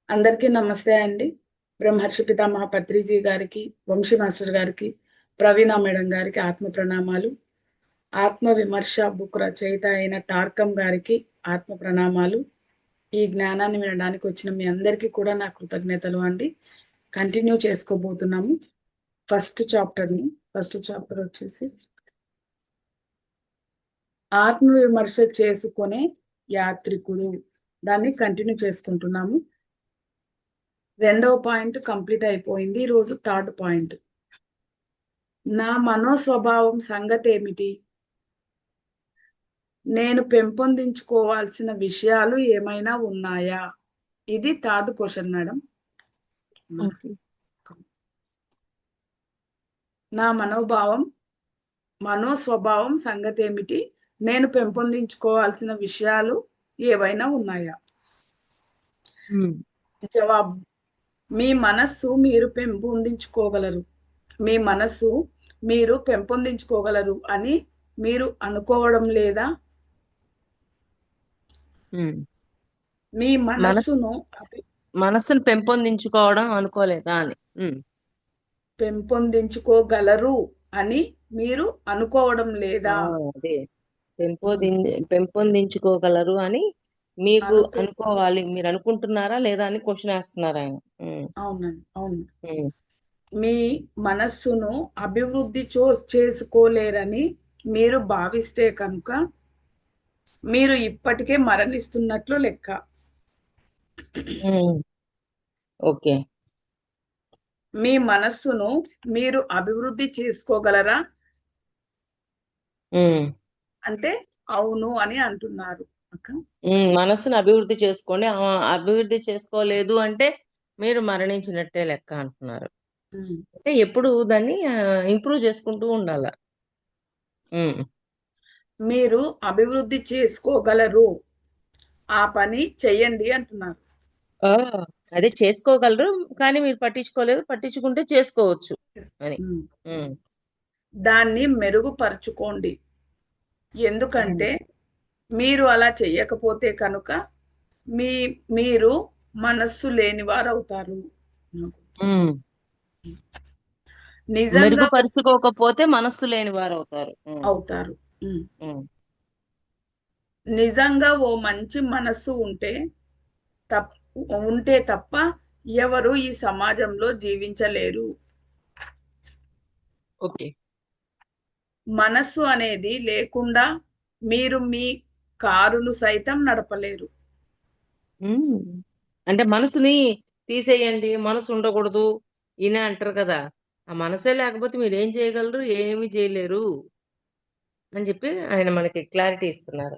అందరికీ నమస్తే అండి. బ్రహ్మర్షి పితామహ పత్రిజీ గారికి, వంశీ మాస్టర్ గారికి, ప్రవీణ మేడం గారికి ఆత్మ ప్రణామాలు. ఆత్మ విమర్శ బుక్ రచయిత అయిన టార్కం గారికి ఆత్మ ప్రణామాలు. ఈ జ్ఞానాన్ని వినడానికి వచ్చిన మీ అందరికీ కూడా నా కృతజ్ఞతలు అండి. కంటిన్యూ చేసుకోబోతున్నాము ఫస్ట్ చాప్టర్ వచ్చేసి ఆత్మ విమర్శ చేసుకునే యాత్రికులు. దాన్ని కంటిన్యూ చేసుకుంటున్నాము. రెండవ పాయింట్ కంప్లీట్ అయిపోయింది. ఈరోజు థర్డ్ పాయింట్. నా మనోస్వభావం సంగతి ఏమిటి? నేను పెంపొందించుకోవాల్సిన విషయాలు ఏమైనా ఉన్నాయా? ఇది థర్డ్ క్వశ్చన్ మేడం. ఓకే. నా మనోస్వభావం సంగతి ఏమిటి? నేను పెంపొందించుకోవాల్సిన విషయాలు ఏవైనా ఉన్నాయా? జవాబు: మీ మనస్సు మీరు పెంపొందించుకోగలరు. మీ మనస్సు మీరు పెంపొందించుకోగలరు అని మీరు అనుకోవడం లేదా? మీ మనస్సును పెంపొందించుకోవడం అనుకోలేదా అని. పెంపొందించుకోగలరు అని మీరు అనుకోవడం లేదా? అదే పెంపొందించుకోగలరు అని మీకు అనుకోవాలి, మీరు అనుకుంటున్నారా లేదా అని క్వశ్చన్ వేస్తున్నారు ఆయన. అవునండి, అవును. మీ మనస్సును అభివృద్ధి చేసుకోలేరని మీరు భావిస్తే కనుక మీరు ఇప్పటికే మరణిస్తున్నట్లు లెక్క. ఓకే. మీ మనస్సును మీరు అభివృద్ధి చేసుకోగలరా అంటే అవును అని అంటున్నారు అక్క. మనస్సును అభివృద్ధి చేసుకోండి. అభివృద్ధి చేసుకోలేదు అంటే మీరు మరణించినట్టే లెక్క అంటున్నారు. అంటే ఎప్పుడు దాన్ని ఇంప్రూవ్ చేసుకుంటూ ఉండాల. మీరు అభివృద్ధి చేసుకోగలరు, ఆ పని చెయ్యండి అంటున్నారు. అదే చేసుకోగలరు, కానీ మీరు పట్టించుకోలేదు, పట్టించుకుంటే చేసుకోవచ్చు అని. దాన్ని మెరుగుపరుచుకోండి. ఎందుకంటే మీరు అలా చెయ్యకపోతే కనుక మీరు మనస్సు లేనివారు అవుతారు. మెరుగుపరుచుకోకపోతే మనస్సు లేని వారు అవుతారు. నిజంగా ఓ మంచి మనస్సు ఉంటే తప్ప ఎవరు ఈ సమాజంలో జీవించలేరు. ఓకే. మనస్సు అనేది లేకుండా మీరు మీ కారును సైతం నడపలేరు. అంటే మనసుని తీసేయండి, మనసు ఉండకూడదు ఈయన అంటారు కదా. ఆ మనసే లేకపోతే మీరు ఏం చేయగలరు, ఏమి చేయలేరు అని చెప్పి ఆయన మనకి క్లారిటీ ఇస్తున్నారు.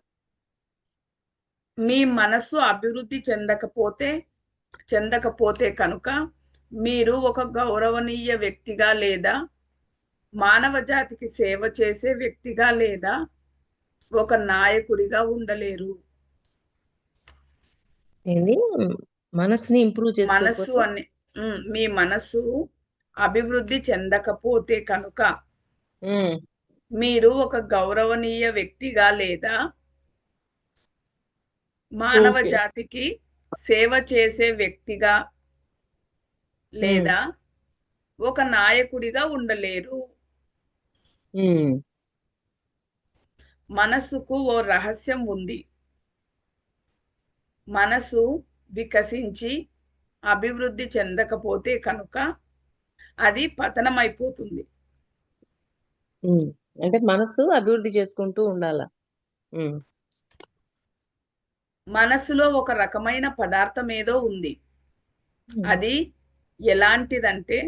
మీ మనస్సు అభివృద్ధి చెందకపోతే కనుక మీరు ఒక గౌరవనీయ వ్యక్తిగా లేదా మానవ జాతికి సేవ చేసే వ్యక్తిగా లేదా ఒక నాయకుడిగా ఉండలేరు. మనస్సుని ఇంప్రూవ్ చేసుకోకపోతే మీ మనస్సు అభివృద్ధి చెందకపోతే కనుక మీరు ఒక గౌరవనీయ వ్యక్తిగా లేదా మానవ జాతికి సేవ చేసే వ్యక్తిగా లేదా ఒక నాయకుడిగా ఉండలేరు. మనస్సుకు ఓ రహస్యం ఉంది. మనసు వికసించి అభివృద్ధి చెందకపోతే కనుక అది పతనమైపోతుంది. అంటే మనసు అభివృద్ధి చేసుకుంటూ ఉండాల. మనస్సులో ఒక రకమైన పదార్థం ఏదో ఉంది. అది ఎలాంటిదంటే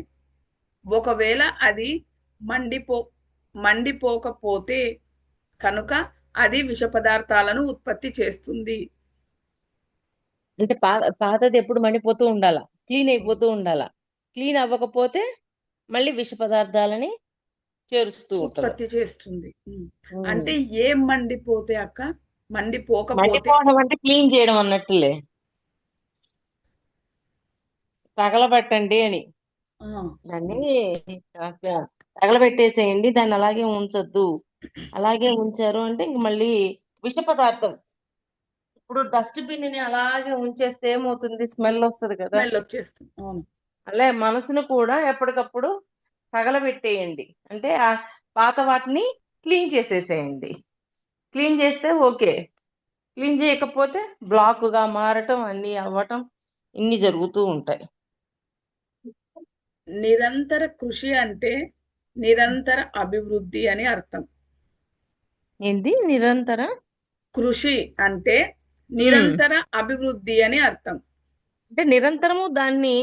ఒకవేళ అది మండిపోకపోతే కనుక అది విష పదార్థాలను ఉత్పత్తి చేస్తుంది. అంటే పాతది ఎప్పుడు మండిపోతూ ఉండాల, క్లీన్ అయిపోతూ ఉండాల. క్లీన్ అవ్వకపోతే మళ్ళీ విష పదార్థాలని చేరుస్తూ ఉత్పత్తి చేస్తుంది. అంటే ఏం మండిపోతే అక్క? మండిపోకపోతే అంటే క్లీన్ చేయడం అన్నట్టులే, తగలబెట్టండి అని. దాన్ని తగలబెట్టేసేయండి, దాన్ని అలాగే ఉంచొద్దు. అలాగే ఉంచారు అంటే ఇంక మళ్ళీ విష పదార్థం ఇప్పుడు డస్ట్‌బిన్‌ని అలాగే ఉంచేస్తే ఏమవుతుంది? స్మెల్ వస్తది కదా! స్మెల్ వచ్చేస్తుంది. అవును. అలే మనసును కూడా ఎప్పటికప్పుడు తగలబెట్టేయండి. అంటే పాత వాటిని క్లీన్ చేసేసేయండి. క్లీన్ చేస్తే ఓకే. క్లీన్ చేయకపోతే బ్లాక్‌గా మారటం, అన్నీ అవ్వటం ఇన్ని జరుగుతూ ఉంటాయి. నిరంతర కృషి అంటే నిరంతర అభివృద్ధి అని అర్థం. ఏంది నిరంతర? కృషి అంటే హ్మ్. నిరంతర అభివృద్ధి అని అర్థం. అంటే నిరంతరము దాన్ని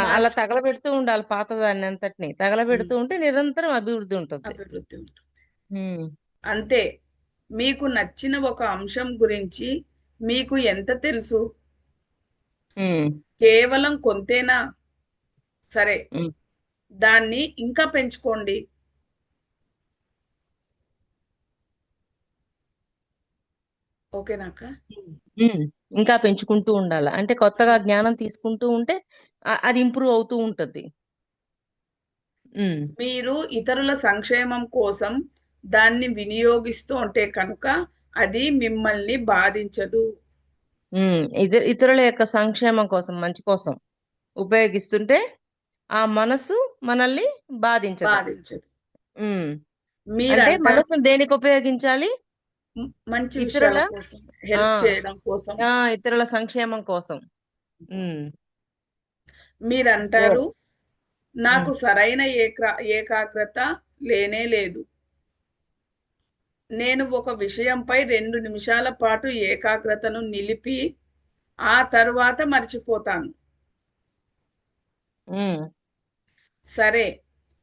అలా మార్చు తగలబెడుతూ ఉండాలి పాతదాన్ని అంతటిని. హ్మ్. తగలబెడుతూ ఉంటే నిరంతరం అభివృద్ధి ఉంటది. అభివృద్ధి ఉంటుంది. హ్మ్. అంతే. మీకు నచ్చిన ఒక అంశం గురించి మీకు ఎంత తెలుసు? హ్మ్. కేవలం కొంతేనా? సరే. హ్మ్. దాన్ని ఇంకా పెంచుకోండి. ఓకేనాక్క? హ్మ్. హ్మ్. ఇంకా పెంచుకుంటూ ఉండాల. అంటే కొత్తగా హ్మ్. జ్ఞానం తీసుకుంటూ ఉంటే అది ఇంప్రూవ్ అవుతూ ఉంటది. హ్మ్. మీరు ఇతరుల సంక్షేమం కోసం దాన్ని వినియోగిస్తూ ఉంటే కనుక అది మిమ్మల్ని బాధించదు. హ్మ్. ఇతరుల యొక్క సంక్షేమం కోసం, మంచి కోసం ఉపయోగిస్తుంటే ఆ మనసు మనల్ని బాధించదు. బాధించదు. హ్మ్. అంటే మీరంటారు మనసుని దేనికి ఉపయోగించాలి? మంచి ఇతరుల విషయాల కోసం, ఆ! హెల్ప్ చేయడం కోసం. ఇతరుల సంక్షేమం కోసం. హ్మ్. సో మీరంటారు హ్మ్. నాకు సరైన ఏకాగ్రత లేనే లేదు. నేను ఒక విషయంపై 2 నిమిషాల పాటు ఏకాగ్రతను నిలిపి ఆ తరువాత మర్చిపోతాను. హ్మ్. సరే,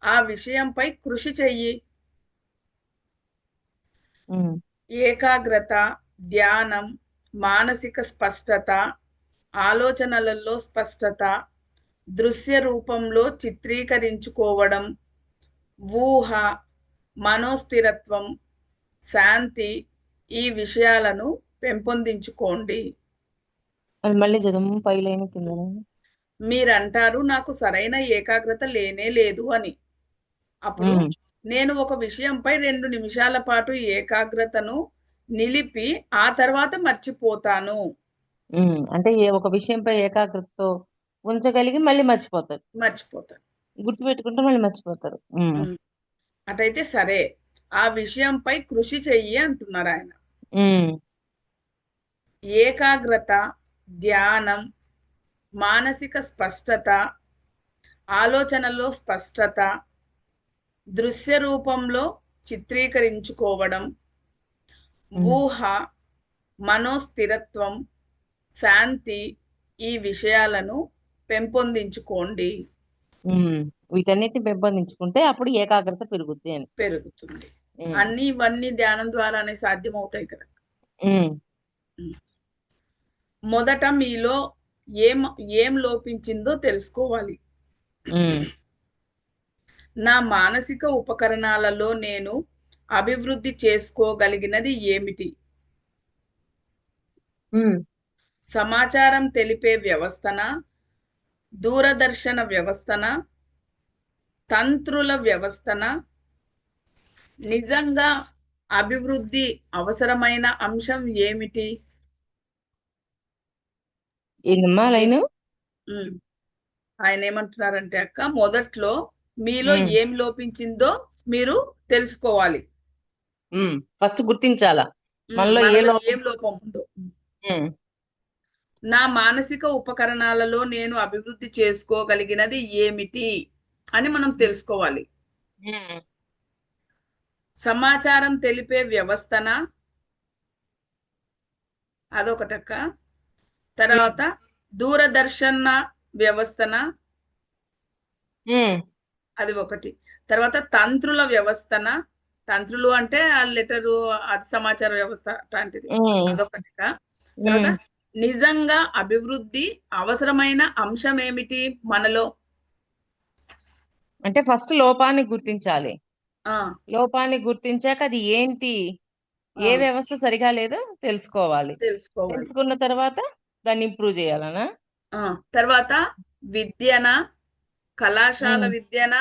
ఆ విషయంపై కృషి చెయ్యి. హ్మ్. ఏకాగ్రత, ధ్యానం, మానసిక స్పష్టత, ఆలోచనలలో స్పష్టత, దృశ్య రూపంలో చిత్రీకరించుకోవడం, ఊహ, మనోస్థిరత్వం, శాంతి ఈ విషయాలను పెంపొందించుకోండి. అది మళ్ళీ చదువు పై లైన్ కింద లైన్. మీరంటారు నాకు సరైన ఏకాగ్రత లేనే లేదు అని. అప్పుడు హ్మ్. నేను ఒక విషయంపై 2 నిమిషాల పాటు ఏకాగ్రతను నిలిపి ఆ తర్వాత మర్చిపోతాను. హ్మ్. అంటే ఒక విషయంపై ఏకాగ్రతతో ఉంచగలిగి మళ్ళీ మర్చిపోతారు. మర్చిపోతాను. గుర్తుపెట్టుకుంటే మళ్ళీ మర్చిపోతారు. హ్మ్. హ్మ్. అటైతే సరే. ఆ విషయంపై కృషి చెయ్యి అంటున్నారాయన. హ్మ్. ఏకాగ్రత, ధ్యానం, మానసిక స్పష్టత, ఆలోచనలో స్పష్టత, దృశ్య రూపంలో చిత్రీకరించుకోవడం, హ్మ్. ఊహ, మనోస్థిరత్వం, శాంతి ఈ విషయాలను పెంపొందించుకోండి. హ్మ్. వీటన్నిటిని పెంపొందించుకుంటే అప్పుడు ఏకాగ్రత పెరుగుద్ది అని. పెరుగుతుంది. హ్మ్. అన్నీ ఇవన్నీ ధ్యానం ద్వారానే సాధ్యమవుతాయి కదా! హ్మ్. హ్మ్. మొదట మీలో ఏం ఏం లోపించిందో తెలుసుకోవాలి. హ్మ్. నా మానసిక ఉపకరణాలలో నేను అభివృద్ధి చేసుకోగలిగినది ఏమిటి? హ్మ్. సమాచారం తెలిపే వ్యవస్థన, దూరదర్శన వ్యవస్థన, తంత్రుల వ్యవస్థన, నిజంగా అభివృద్ధి అవసరమైన అంశం ఏమిటి? ఏందమ్మా ని లైను? హ్మ్. ఆయనేమంటున్నారంటే అక్క, మొదట్లో మీలో హ్మ్. ఏం లోపించిందో మీరు తెలుసుకోవాలి. హ్మ్. ఫస్ట్ గుర్తించాలా. మనలో ఏ మనలో లోపం ఏం లోపం ఉందో. హ్మ్. నా మానసిక ఉపకరణాలలో నేను అభివృద్ధి చేసుకోగలిగినది ఏమిటి అని మనం తెలుసుకోవాలి. హ్మ్. సమాచారం తెలిపే వ్యవస్థన అదొకటక్క. హ్మ్. తర్వాత దూరదర్శన వ్యవస్థన హ్మ్. అది ఒకటి. తర్వాత తంత్రుల వ్యవస్థన, తంత్రులు అంటే ఆ లెటరు అది సమాచార వ్యవస్థ అట్లాంటిది. హ్మ్. అదొకటిక. తర్వాత హ్మ్. నిజంగా అభివృద్ధి అవసరమైన అంశం ఏమిటి మనలో? అంటే ఫస్ట్ లోపాన్ని గుర్తించాలి. ఆ! లోపాన్ని గుర్తించాక అది ఏంటి? ఆ! ఏ వ్యవస్థ సరిగా లేదో తెలుసుకోవాలి. తెలుసుకోవాలి. తెలుసుకున్న తర్వాత దాన్ని ఇంప్రూవ్ చేయాలనా? ఆ! తర్వాత విద్యన, కళాశాల హ్మ్. విద్యన,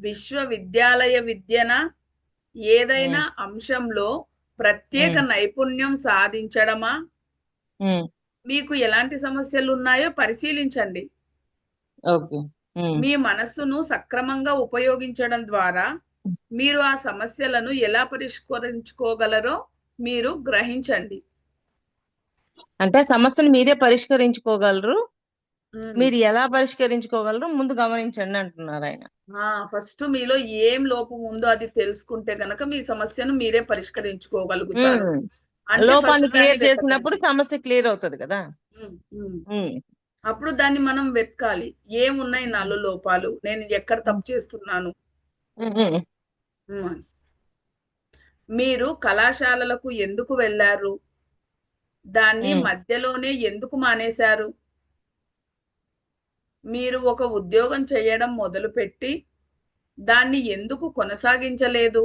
విశ్వవిద్యాలయ విద్యన, ఏదైనా హ్మ్. అంశంలో ప్రత్యేక హ్మ్. నైపుణ్యం సాధించడమా? ఉమ్, మీకు ఎలాంటి సమస్యలు ఉన్నాయో పరిశీలించండి. ఓకే. ఉమ్, మీ మనస్సును సక్రమంగా ఉపయోగించడం ద్వారా మీరు ఆ సమస్యలను ఎలా పరిష్కరించుకోగలరో మీరు గ్రహించండి. అంటే సమస్యను మీరే పరిష్కరించుకోగలరు. ఉమ్. మీరు ఎలా పరిష్కరించుకోగలరు ముందు గమనించండి అంటున్నారు ఆయన. ఫస్ట్ మీలో ఏం లోపం ఉందో అది తెలుసుకుంటే గనక మీ సమస్యను మీరే పరిష్కరించుకోగలుగుతారు. ఉమ్, అంటే ఫస్ట్ లోపాన్ని దాన్ని క్లియర్ చేసినప్పుడు వెతకండి. సమస్య క్లియర్ అవుతుంది కదా. ఉమ్, ఉమ్. ఉమ్, అప్పుడు దాన్ని మనం వెతకాలి. ఏమున్నాయి నాలో లోపాలు, నేను ఎక్కడ ఉమ్, తప్పు చేస్తున్నాను. ఉమ్, ఉమ్. మీరు కళాశాలలకు ఎందుకు వెళ్ళారు, దాన్ని ఉమ్, మధ్యలోనే ఎందుకు మానేశారు. మీరు ఒక ఉద్యోగం చేయడం మొదలుపెట్టి దాన్ని ఎందుకు కొనసాగించలేదు.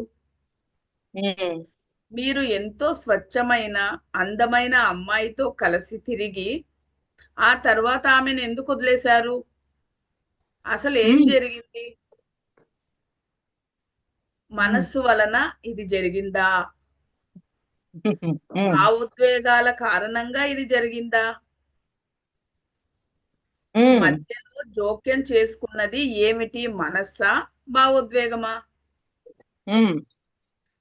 ఉమ్, మీరు ఎంతో స్వచ్ఛమైన అందమైన అమ్మాయితో కలిసి తిరిగి ఆ తర్వాత ఆమెను ఎందుకు వదిలేశారు. అసలు ఏం ఉమ్, జరిగింది. ఉమ్, మనస్సు వలన ఇది జరిగిందా, ఉమ్, భావోద్వేగాల కారణంగా ఇది జరిగిందా, ఉమ్, మధ్యలో జోక్యం చేసుకున్నది ఏమిటి, మనస్సా భావోద్వేగమా. ఉమ్.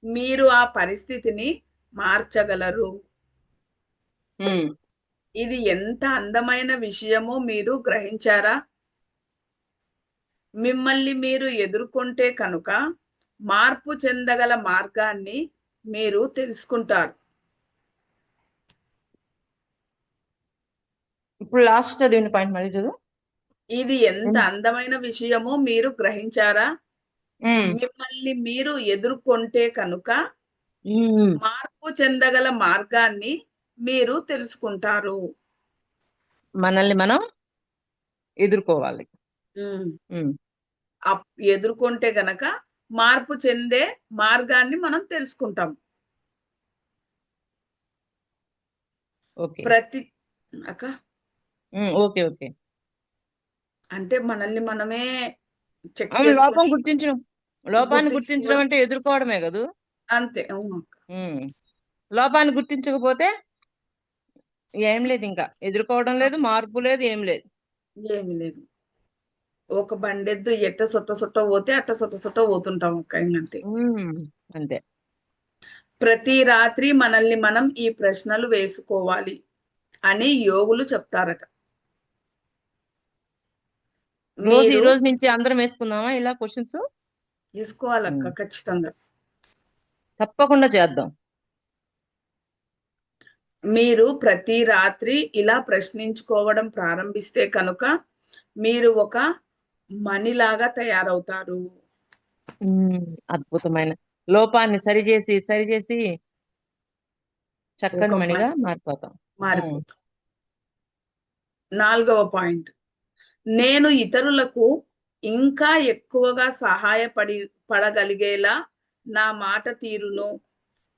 మీరు ఆ పరిస్థితిని మార్చగలరు. ఉమ్. ఇది ఎంత అందమైన విషయమో మీరు గ్రహించారా. మిమ్మల్ని మీరు ఎదుర్కొంటే కనుక మార్పు చెందగల మార్గాన్ని మీరు తెలుసుకుంటారు. ఇప్పుడు లాస్ట్ చదివిన పాయింట్ మళ్ళీ చదువు. ఇది ఎంత ఉమ్, అందమైన విషయమో మీరు గ్రహించారా. ఉమ్, మిమ్మల్ని మీరు ఎదుర్కొంటే కనుక ఉమ్. మార్పు చెందగల మార్గాన్ని మీరు తెలుసుకుంటారు. మనల్ని మనం ఎదుర్కోవాలి. ఉమ్. ఉమ్, ఎదుర్కొంటే గనక మార్పు చెందే మార్గాన్ని మనం తెలుసుకుంటాం. ఓకే. ప్రతి అక్క ఓకే, ఓకే. అంటే మనల్ని మనమే చెక్ అవును, లోపం చేసుకొని గుర్తించడం. లోపాన్ని గుర్తించడం గుర్తించుకోవడం. అంటే ఎదుర్కోవడమే కదూ. అంతే, అవును అక్క. ఉమ్. లోపాన్ని గుర్తించకపోతే ఏం లేదు, ఇంకా ఎదుర్కోవడం లేదు, మార్పు లేదు, ఏం లేదు. ఏమి లేదు. ఒక బండెద్దు ఎట్ట సొట్ట సొట్ట పోతే అట్ట సొట్ట సొట్ట పోతుంటాం అక్క, ఇంకంతే. ఉమ్, అంతే. ప్రతి రాత్రి మనల్ని మనం ఈ ప్రశ్నలు వేసుకోవాలి అని యోగులు చెప్తారట. రోజు ఈ మీరు రోజు నుంచి అందరం వేసుకుందామా ఇలా క్వశ్చన్స్? తీసుకోవాలక్క, ఖచ్చితంగా. తప్పకుండా చేద్దాం. మీరు ప్రతి రాత్రి ఇలా ప్రశ్నించుకోవడం ప్రారంభిస్తే కనుక మీరు ఒక మణిలాగా తయారవుతారు. ఉమ్, అద్భుతమైన లోపాన్ని సరిచేసి సరిచేసి ఒక చక్కని మణిగా మారిపోతాం. ఉమ్, మారిపోతాం. 4వ పాయింట్, నేను ఇతరులకు ఇంకా ఎక్కువగా పడగలిగేలా నా మాట తీరును,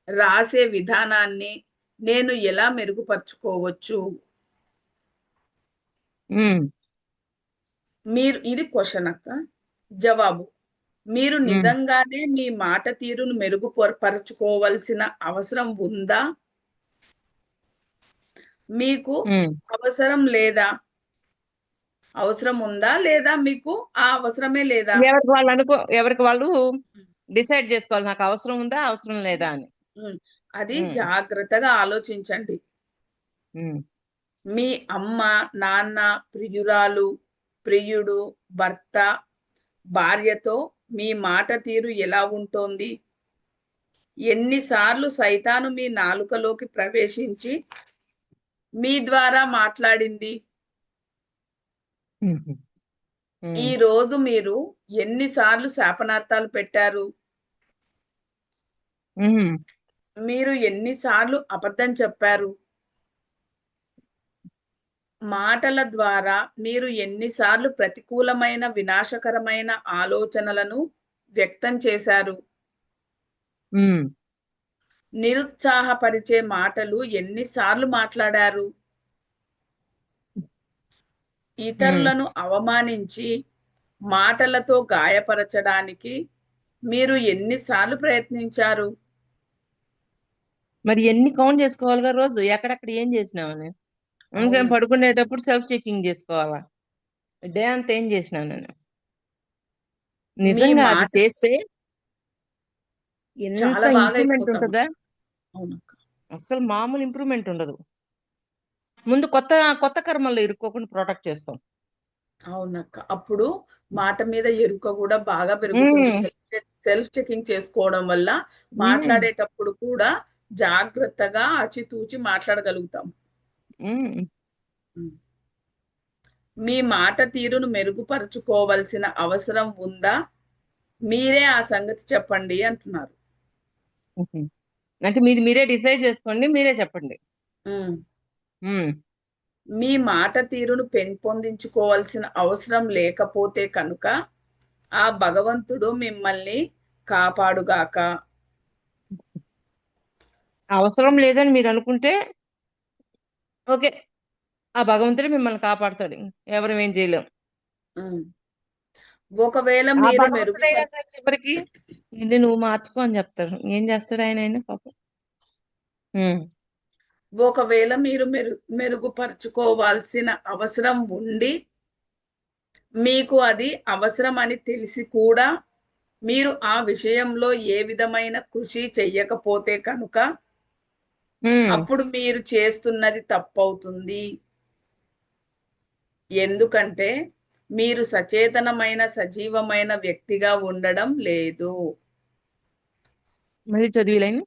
రాసే విధానాన్ని నేను ఎలా మెరుగుపరుచుకోవచ్చు. ఉమ్, మీరు ఇది క్వశ్చన్ అక్క. జవాబు, మీరు ఉమ్, నిజంగానే మీ మాట తీరును మెరుగుపరచుకోవాల్సిన అవసరం ఉందా. మీకు ఉమ్. అవసరం లేదా, అవసరం ఉందా లేదా, మీకు ఆ అవసరమే లేదా. ఎవరికి వాళ్ళు డిసైడ్ చేసుకోవాలి, నాకు అవసరం ఉందా అవసరం లేదా అని. ఉమ్, అది ఉమ్, జాగ్రత్తగా ఆలోచించండి. ఉమ్, మీ అమ్మ, నాన్న, ప్రియురాలు, ప్రియుడు, భర్త, భార్యతో మీ మాట తీరు ఎలా ఉంటోంది. ఎన్నిసార్లు సైతాను మీ నాలుకలోకి ప్రవేశించి మీ ద్వారా మాట్లాడింది. ఉమ్, ఈ ఉమ్, రోజు మీరు ఎన్నిసార్లు శాపనార్థాలు పెట్టారు. ఉమ్, మీరు ఎన్నిసార్లు అబద్ధం చెప్పారు. మాటల ద్వారా మీరు ఎన్నిసార్లు ప్రతికూలమైన వినాశకరమైన ఆలోచనలను వ్యక్తం చేశారు. ఉమ్, నిరుత్సాహపరిచే మాటలు ఎన్నిసార్లు మాట్లాడారు. ఉమ్. ఇతరులను అవమానించి మాటలతో గాయపరచడానికి మీరు ఎన్నిసార్లు ప్రయత్నించారు. మరి ఎన్ని కౌంట్ చేసుకోవాలిగా రోజు ఎక్కడెక్కడ ఏం చేసినామని. అందుకని అవును. పడుకునేటప్పుడు సెల్ఫ్ చెకింగ్ చేసుకోవాలా, డే అంతా ఏం చేసినా నేను. మీ నిజంగా అది మాట చేస్తే ఎంత చాలా బాగా ఇంప్రూవ్మెంట్ అయిపోతాం. ఉంటుందా, అవునక్క. అసలు మామూలు ఇంప్రూవ్మెంట్ ఉండదు. ముందు కొత్త కొత్త కర్మల్లో ఇరుక్కోకుండా ప్రొటెక్ట్ చేస్తాం. అవునక్క. అప్పుడు మాట మీద ఎరుక కూడా బాగా పెరుగుతుంది. ఉమ్, సెల్ఫ్ చెకింగ్ చేసుకోవడం వల్ల ఉమ్, మాట్లాడేటప్పుడు కూడా జాగ్రత్తగా ఆచితూచి మాట్లాడగలుగుతాం. ఉమ్. ఉమ్. మీ మాట తీరును మెరుగుపరుచుకోవాల్సిన అవసరం ఉందా? మీరే ఆ సంగతి చెప్పండి అంటున్నారు. ఉహు. అంటే మీది మీరే డిసైడ్ చేసుకోండి, మీరే చెప్పండి. ఉమ్. ఉమ్, మీ మాట తీరును పెంపొందించుకోవాల్సిన అవసరం లేకపోతే కనుక ఆ భగవంతుడు మిమ్మల్ని కాపాడుగాక. అవసరం లేదని మీరు అనుకుంటే ఓకే, ఆ భగవంతుడు మిమ్మల్ని కాపాడుతాడు, ఎవరు ఏం చేయలేం. ఉమ్. ఒకవేళ ఆ మీరు భగవంతుడే కదా చివరికి ఇది నువ్వు మార్చుకో అని చెప్తాడు. ఏం చేస్తాడు ఆయన, ఆయన పాపం. ఉమ్, ఒకవేళ మీరు మెరుగుపరుచుకోవాల్సిన అవసరం ఉండి మీకు అది అవసరం అని తెలిసి కూడా మీరు ఆ విషయంలో ఏ విధమైన కృషి చెయ్యకపోతే కనుక ఉమ్, అప్పుడు మీరు చేస్తున్నది తప్పవుతుంది. ఎందుకంటే మీరు సచేతనమైన సజీవమైన వ్యక్తిగా ఉండడం లేదు. మళ్ళీ చదివిలేను.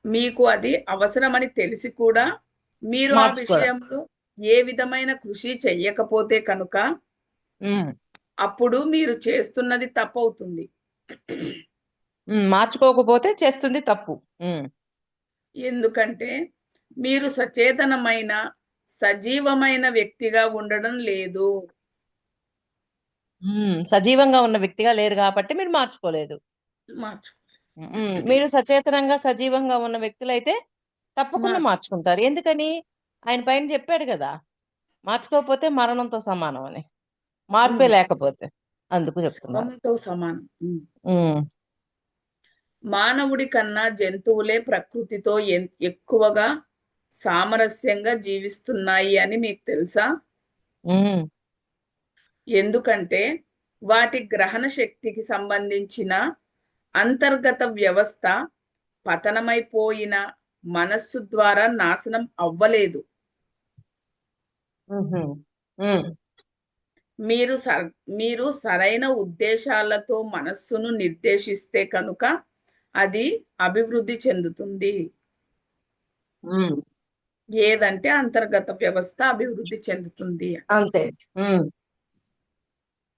మీకు అది అవసరమని తెలిసి కూడా మీరు ఆ మార్చుకోవడం. విషయంలో ఏ విధమైన కృషి చెయ్యకపోతే కనుక ఉమ్, అప్పుడు మీరు చేస్తున్నది తప్పవుతుంది. మార్చుకోకపోతే చేస్తుంది తప్పు. ఉమ్, ఎందుకంటే మీరు సచేతనమైన సజీవమైన వ్యక్తిగా ఉండడం లేదు. సజీవంగా ఉన్న వ్యక్తిగా లేరు కాబట్టి మీరు మార్చుకోలేదు. మార్చు మీరు సచేతనంగా సజీవంగా ఉన్న వ్యక్తులైతే తప్పకుండా మార్చు మార్చుకుంటారు. ఎందుకని, ఆయన పైన చెప్పాడు కదా, మార్చుకోకపోతే మరణంతో సమానం అని. మార్పే ఉమ్. లేకపోతే అందుకు చెప్తున్నారు. శవంతో సమానం. ఉమ్, మానవుడి కన్నా జంతువులే ప్రకృతితో ఎక్కువగా సామరస్యంగా జీవిస్తున్నాయి అని మీకు తెలుసా? ఉమ్, ఎందుకంటే వాటి గ్రహణ శక్తికి సంబంధించిన అంతర్గత వ్యవస్థ పతనమైపోయిన మనస్సు ద్వారా నాశనం అవ్వలేదు. ఉహు, ఉమ్, మీరు మీరు సరైన ఉద్దేశాలతో మనస్సును నిర్దేశిస్తే కనుక అది అభివృద్ధి చెందుతుంది. ఉమ్. ఏదంటే అంతర్గత వ్యవస్థ అభివృద్ధి చెందుతుంది. అంతే. ఉమ్.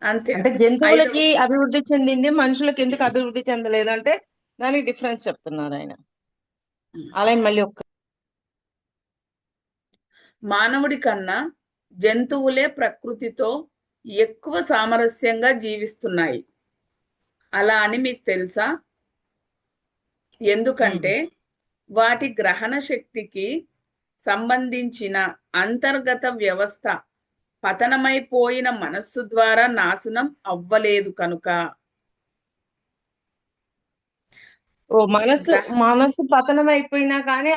అంతే అంటే అక్క. ఐదవ జంతువులకి అభివృద్ధి చెందింది, మనుషులకు ఎందుకు అభివృద్ధి చెందలేదు అంటే దానికి డిఫరెన్స్ చెప్తున్నారు ఆయన. అలా మళ్ళీ ఒక్క మానవుడి కన్నా జంతువులే ప్రకృతితో ఎక్కువ సామరస్యంగా జీవిస్తున్నాయి. అలా అని మీకు తెలుసా? ఉమ్, ఎందుకంటే వాటి గ్రహణ శక్తికి సంబంధించిన అంతర్గత వ్యవస్థ పతనమైపోయిన మనస్సు ద్వారా నాశనం అవ్వలేదు కనుక. ఓ మనసు గ్రహ మనసు పతనం అయిపోయినా కానీ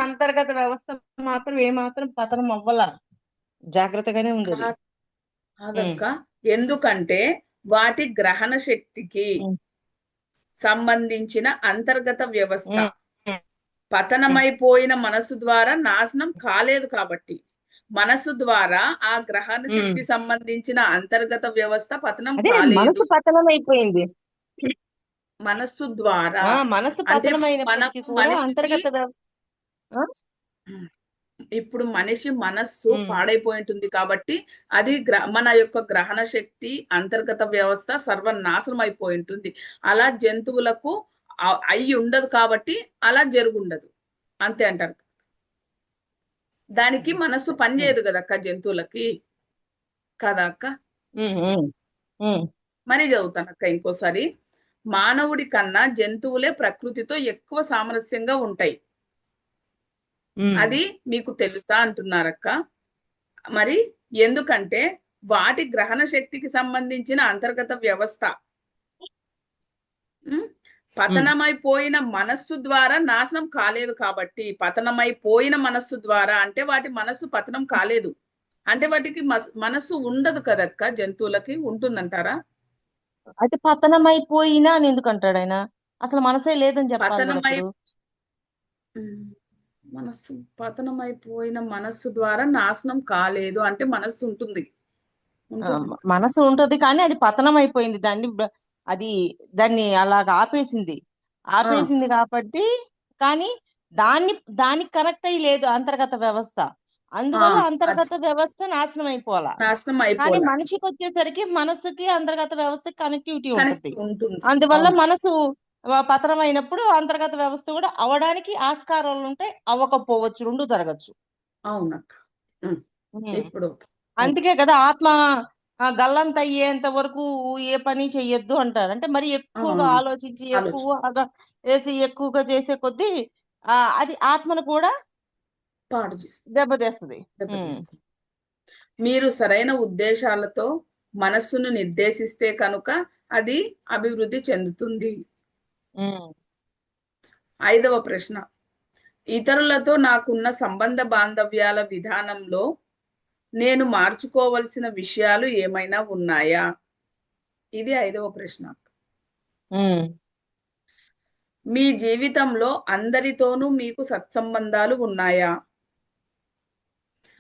అంతర్గత వ్యవస్థ మాత్రం ఏమాత్రం పతనం అవ్వాల, జాగ్రత్తగానే ఉంది అది. ఉమ్, కాదక్క. ఎందుకంటే వాటి గ్రహణ శక్తికి ఉమ్, సంబంధించిన అంతర్గత వ్యవస్థ ఉమ్, ఉమ్, పతనమైపోయిన మనసు ద్వారా నాశనం కాలేదు కాబట్టి. మనసు ద్వారా ఆ గ్రహణ ఉమ్. శక్తి సంబంధించిన అంతర్గత వ్యవస్థ పతనం అదే కాలేదు. మనసు పతనం అయిపోయింది. మనస్సు ద్వారా మనసు అంటే పతనమైనప్పటికీ మనము కూడా మనిషికి అంతర్గత ఆ? ఇప్పుడు మనిషి మనస్సు ఉమ్, పాడైపోయి ఉంటుంది కాబట్టి అది మన యొక్క గ్రహణ శక్తి అంతర్గత వ్యవస్థ సర్వనాశనం అయిపోయి ఉంటుంది. అలా జంతువులకు అయి ఉండదు కాబట్టి అలా జరుగుండదు. అంతే అంటారు. దానికి మనస్సు ఉమ్, పనిచేయదు కదా అక్క జంతువులకి. కదా అక్క? ఉమ్, ఉమ్, ఉమ్, మరి చదువుతాను అక్క ఇంకోసారి. మానవుడి కన్నా జంతువులే ప్రకృతితో ఎక్కువ సామరస్యంగా ఉంటాయి. ఉమ్, అది మీకు తెలుసా అంటున్నారక్క. మరి ఎందుకంటే వాటి గ్రహణ శక్తికి సంబంధించిన అంతర్గత వ్యవస్థ పతనమైపోయిన మనస్సు ద్వారా నాశనం కాలేదు కాబట్టి, పతనమైపోయిన మనస్సు ద్వారా అంటే వాటి మనస్సు పతనం కాలేదు అంటే వాటికి మనస్సు ఉండదు కదక్క. జంతువులకి ఉంటుందంటారా? అయితే పతనమైపోయినా అని ఎందుకు అంటాడు ఆయన? అసలు మనసే లేదని చెప్పాలి కదా పతనమై అప్పుడు. ఉమ్, మనస్సు పతనమైపోయిన మనస్సు ద్వారా నాశనం కాలేదు అంటే మనస్సు ఉంటుంది. ఉంటుంది. మనసు ఉంటది కానీ అది పతనం అయిపోయింది. అది దాన్ని అలాగ ఆపేసింది. ఆ ఆపేసింది కాబట్టి, కానీ దాన్ని దానికి కనెక్ట్ అయ్యి లేదు అంతర్గత వ్యవస్థ. ఆ అందువల్ల అది అంతర్గత వ్యవస్థ నాశనం అయిపోవాలా. నాశనం కానీ అయిపోలా. మనిషికి వచ్చేసరికి మనసుకి అంతర్గత వ్యవస్థకి కనెక్టివిటీ ఉంటుంది. కనెక్ట్ ఉంటుంది. అందువల్ల అవును. మనసు పతనం అయినప్పుడు అంతర్గత వ్యవస్థ కూడా అవడానికి ఆస్కారాలు ఉంటాయి, అవ్వకపోవచ్చు, రెండు జరగచ్చు. అవునక్క. ఉమ్, ఉమ్. ఇప్పుడు ఓకే. ఓకే. అందుకే కదా ఆత్మ గల్లంత అయ్యేంత వరకు ఏ పని చెయ్యొద్దు అంటారు. అంటే మరి ఆ ఎక్కువగా ఆలోచించి ఆలోచించు. ఎక్కువగా వేసి ఎక్కువగా చేసే కొద్దీ అది ఆత్మను కూడా పాడు చేస్తుంది. దెబ్బతీస్తుంది. ఉమ్. దెబ్బతీస్తుంది. మీరు సరైన ఉద్దేశాలతో మనస్సును నిర్దేశిస్తే కనుక అది అభివృద్ధి చెందుతుంది. ఉమ్. 5వ ప్రశ్న. ఇతరులతో నాకున్న సంబంధ బాంధవ్యాల విధానంలో నేను మార్చుకోవలసిన విషయాలు ఏమైనా ఉన్నాయా? ఇది 5వ ప్రశ్న. ఉమ్. మీ జీవితంలో అందరితోనూ మీకు సత్సంబంధాలు ఉన్నాయా?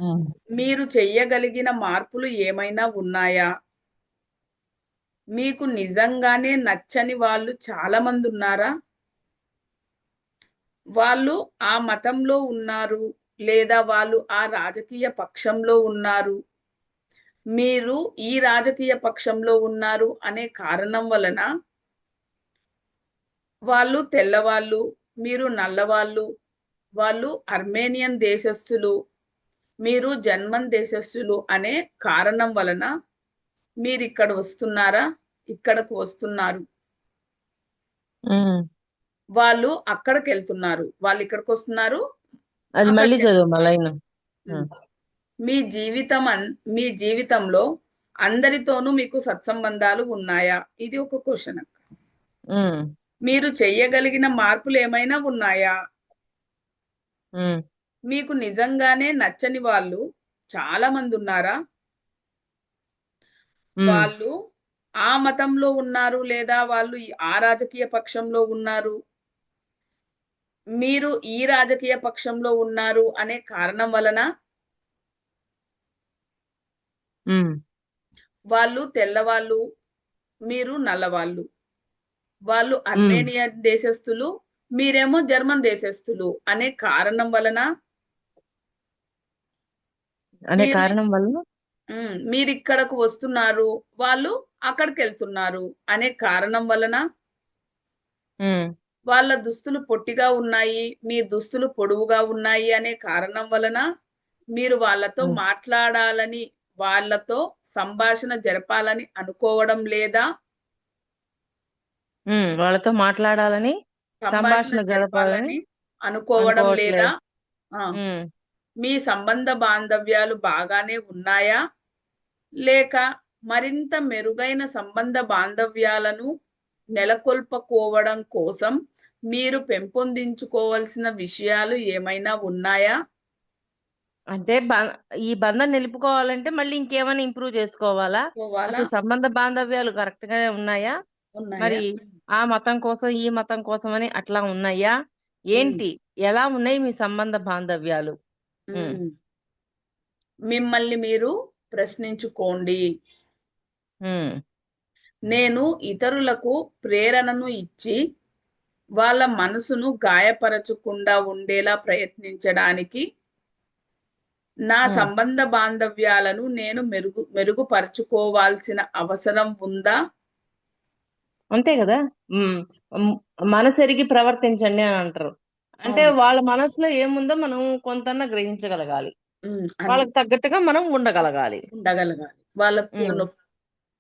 ఉమ్. మీరు చెయ్యగలిగిన మార్పులు ఏమైనా ఉన్నాయా? మీకు నిజంగానే నచ్చని వాళ్ళు చాలా మంది ఉన్నారా? వాళ్ళు ఆ మతంలో ఉన్నారు లేదా వాళ్ళు ఆ రాజకీయ పక్షంలో ఉన్నారు. మీరు ఈ రాజకీయ పక్షంలో ఉన్నారు అనే కారణం వలన వాళ్ళు తెల్లవాళ్ళు, మీరు నల్లవాళ్ళు, వాళ్ళు అర్మేనియన్ దేశస్థులు, మీరు జర్మన్ దేశస్థులు అనే కారణం వలన మీరు ఇక్కడ వస్తున్నారా? ఇక్కడకు వస్తున్నారు. ఉమ్. వాళ్ళు అక్కడికి వెళ్తున్నారు. వాళ్ళు ఇక్కడికి వస్తున్నారు, అది మళ్ళీ అక్కడికి చదువు వెళ్తున్నారు. మళ్ళీ. ఉమ్. మీ జీవితంలో అందరితోనూ మీకు సత్సంబంధాలు ఉన్నాయా? ఇది ఒక క్వశ్చన్. మీరు చెయ్యగలిగిన మార్పులు ఏమైనా ఉన్నాయా? మీకు నిజంగానే నచ్చని వాళ్ళు చాలా మంది ఉన్నారా? వాళ్ళు ఆ మతంలో ఉన్నారు లేదా వాళ్ళు ఆ రాజకీయ పక్షంలో ఉన్నారు. మీరు ఈ రాజకీయ పక్షంలో ఉన్నారు అనే కారణం వలన వాళ్ళు తెల్లవాళ్ళు, మీరు నల్లవాళ్ళు, వాళ్ళు అర్మేనియన్ దేశస్థులు, మీరేమో జర్మన్ దేశస్థులు అనే కారణం వలన అనే మీరు కారణం వల్ల మీరు ఇక్కడకు వస్తున్నారు, వాళ్ళు అక్కడికి వెళ్తున్నారు అనే కారణం వలన వాళ్ళ దుస్తులు పొట్టిగా ఉన్నాయి, మీ దుస్తులు పొడవుగా ఉన్నాయి అనే కారణం వలన మీరు వాళ్ళతో మాట్లాడాలని, వాళ్ళతో సంభాషణ జరపాలని అనుకోవడం లేదా? వాళ్ళతో మాట్లాడాలని, సంభాషణ సంభాషణ జరపాలని జరపాలని అనుకోవడం లేదా? అనుకోవట్లేదు. ఆ మీ సంబంధ బాంధవ్యాలు బాగానే ఉన్నాయా? లేక మరింత మెరుగైన సంబంధ బాంధవ్యాలను నెలకొల్పుకోవడం కోసం మీరు పెంపొందించుకోవాల్సిన విషయాలు ఏమైనా ఉన్నాయా? అంటే ఈ బంధం నిలుపుకోవాలంటే మళ్ళీ ఇంకేమైనా ఇంప్రూవ్ చేసుకోవాలా? పోవాలా? అసలు సంబంధ బాంధవ్యాలు కరెక్ట్ గానే ఉన్నాయా? ఉన్నాయా? మరి ఆ మతం కోసం ఈ మతం కోసం అని అట్లా ఉన్నాయా? ఏంటి ఎలా ఉన్నాయి మీ సంబంధ బాంధవ్యాలు? మిమ్మల్ని మీరు ప్రశ్నించుకోండి. నేను ఇతరులకు ప్రేరణను ఇచ్చి వాళ్ళ మనసును గాయపరచకుండా ఉండేలా ప్రయత్నించడానికి నా సంబంధ బాంధవ్యాలను నేను మెరుగుపరుచుకోవాల్సిన అవసరం ఉందా? అంతే కదా. మనసెరిగి ప్రవర్తించండి అని అంటారు. అంటే వాళ్ళ మనసులో ఏముందో మనం కొంతన్నా గ్రహించగలగాలి. వాళ్ళకి తగ్గట్టుగా మనం ఉండగలగాలి. వాళ్ళకు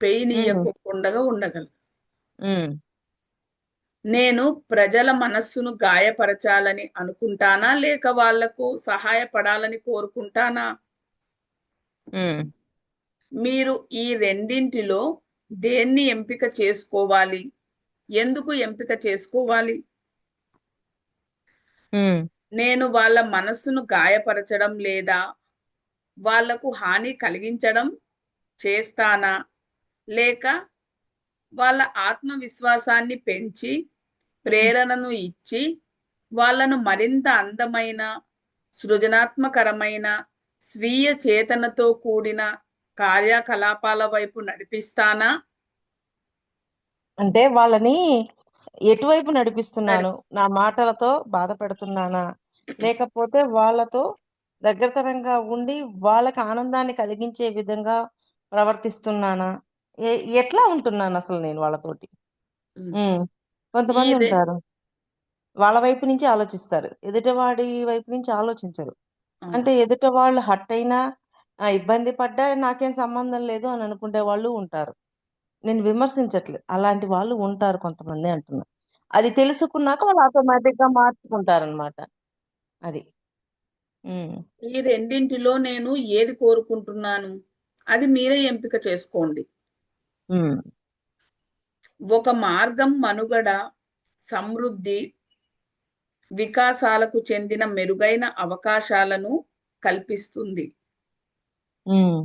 పెయిన్ ఇవ్వకుండా ఉండగలగాలి. నేను ప్రజల మనస్సును గాయపరచాలని అనుకుంటానా లేక వాళ్లకు సహాయపడాలని కోరుకుంటానా? మీరు ఈ రెండింటిలో దేన్ని ఎంపిక చేసుకోవాలి? ఎందుకు ఎంపిక చేసుకోవాలి? ఉమ్, నేను వాళ్ళ మనస్సును గాయపరచడం లేదా వాళ్లకు హాని కలిగించడం చేస్తానా, లేక వాళ్ళ ఆత్మవిశ్వాసాన్ని పెంచి ప్రేరణను ఇచ్చి వాళ్ళను మరింత అందమైన, సృజనాత్మకరమైన, స్వీయ చేతనతో కూడిన కార్యకలాపాల వైపు నడిపిస్తానా? అంటే వాళ్ళని ఎటువైపు నడిపిస్తున్నాను? నడిపి నా మాటలతో బాధ పెడుతున్నానా, లేకపోతే వాళ్ళతో దగ్గరతరంగా ఉండి వాళ్ళకి ఆనందాన్ని కలిగించే విధంగా ప్రవర్తిస్తున్నానా? ఎట్లా ఉంటున్నాను అసలు నేను వాళ్ళతోటి? ఉమ్. ఉమ్. ఈ కొంతమంది రె- ఉంటారు, వాళ్ళ వైపు నుంచి ఆలోచిస్తారు, ఎదుటివాడి వైపు నుంచి ఆలోచించరు. అవును. అంటే ఎదుట వాళ్ళు హట్ అయినా, ఇబ్బంది పడ్డా నాకేం సంబంధం లేదు అని అనుకునే వాళ్ళు ఉంటారు. నేను విమర్శించట్లేదు, అలాంటి వాళ్ళు ఉంటారు కొంతమంది అంటున్నా. అది తెలుసుకున్నాక వాళ్ళు ఆటోమేటిక్ గా మార్చుకుంటారనమాట. అది. ఉమ్. ఈ రెండింటిలో నేను ఏది కోరుకుంటున్నాను అది మీరే ఎంపిక చేసుకోండి. ఉమ్. ఒక మార్గం మనుగడ, సమృద్ధి, వికాసాలకు చెందిన మెరుగైన అవకాశాలను కల్పిస్తుంది. ఉమ్.